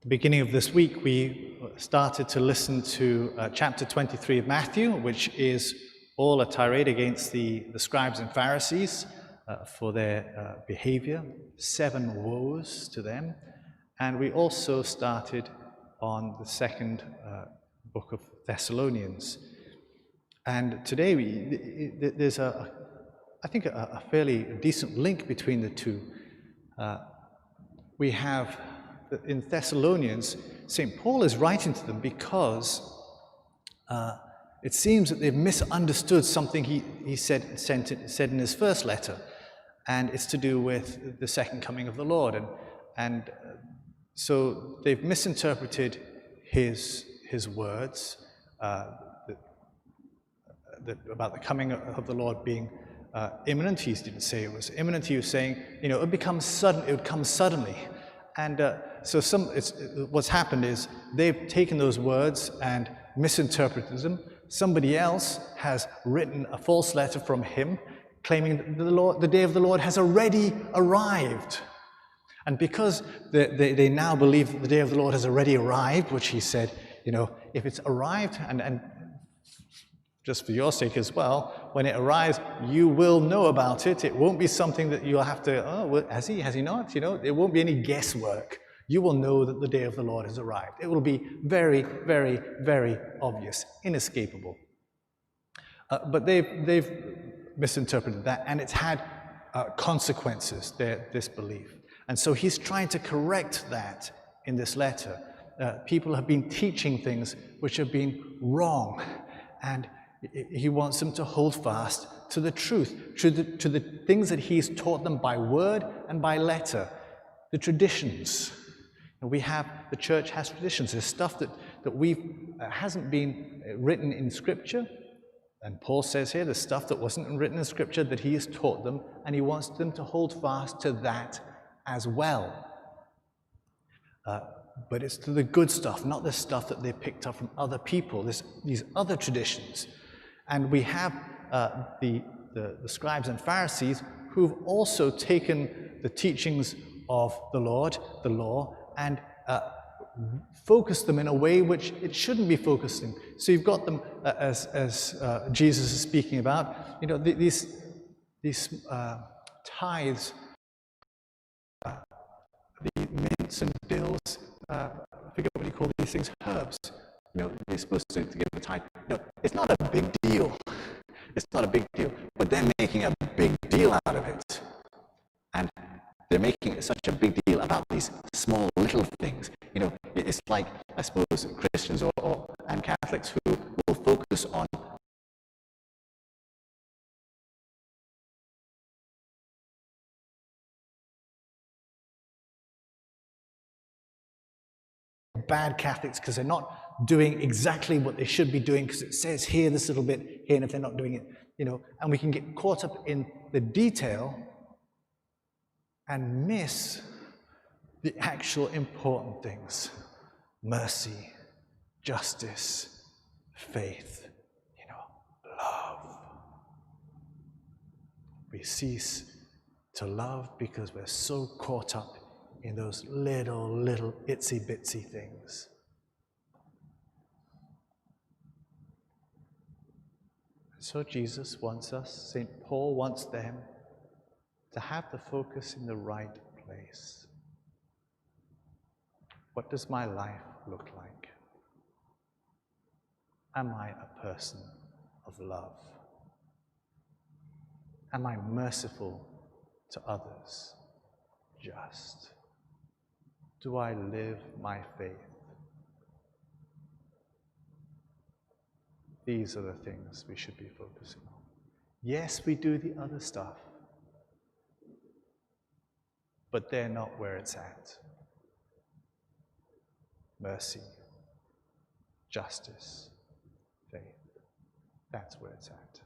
the beginning of this week, we started to listen to chapter 23 of Matthew, which is all a tirade against the scribes and Pharisees for their behavior, 7 woes to them. And we also started on the second book of Thessalonians. And today, there's I think a fairly decent link between the two. We have, in Thessalonians, St. Paul is writing to them because it seems that they've misunderstood something he said in his first letter, and it's to do with the second coming of the Lord. And so they've misinterpreted his words about the coming of the Lord being imminent. He didn't say it was imminent. He was saying, it would become sudden. It would come suddenly. And so what's happened is they've taken those words and misinterpreted them. Somebody else has written a false letter from him, claiming that the day of the Lord has already arrived. And because they now believe that the day of the Lord has already arrived, which he said, if it's arrived, and just for your sake as well, when it arrives, you will know about it. It won't be something that you'll have to, has he not? There won't be any guesswork. You will know that the day of the Lord has arrived. It will be very, very, very obvious, inescapable. But they've misinterpreted that, and it's had consequences, their disbelief. And so he's trying to correct that in this letter. People have been teaching things which have been wrong, and he wants them to hold fast to the truth, to the things that he's taught them by word and by letter, the traditions. And the church has traditions. There's stuff that hasn't been written in Scripture, and Paul says here, there's stuff that wasn't written in Scripture that he has taught them, and he wants them to hold fast to that as well. But it's to the good stuff, not the stuff that they picked up from other people, these other traditions. And we have the scribes and Pharisees who've also taken the teachings of the Lord, the law, and focused them in a way which it shouldn't be focusing. So you've got them, as Jesus is speaking about, these tithes, the mints and bills, I forget what you call these things, herbs. You're supposed to give a tithe. It's not a big deal. It's not a big deal. But they're making a big deal out of it. And they're making it such a big deal about these small little things. It's like, I suppose, Christians and Catholics who will focus on bad Catholics because they're not doing exactly what they should be doing, because it says here this little bit here, and if they're not doing it, and we can get caught up in the detail and miss the actual important things: mercy, justice, faith, love. We cease to love because we're so caught up in those little itsy-bitsy things. So Jesus wants us, St. Paul wants them, to have the focus in the right place. What does my life look like? Am I a person of love? Am I merciful to others? Just? Do I live my faith? These are the things we should be focusing on. Yes, we do the other stuff, but they're not where it's at. Mercy, justice, faith. That's where it's at.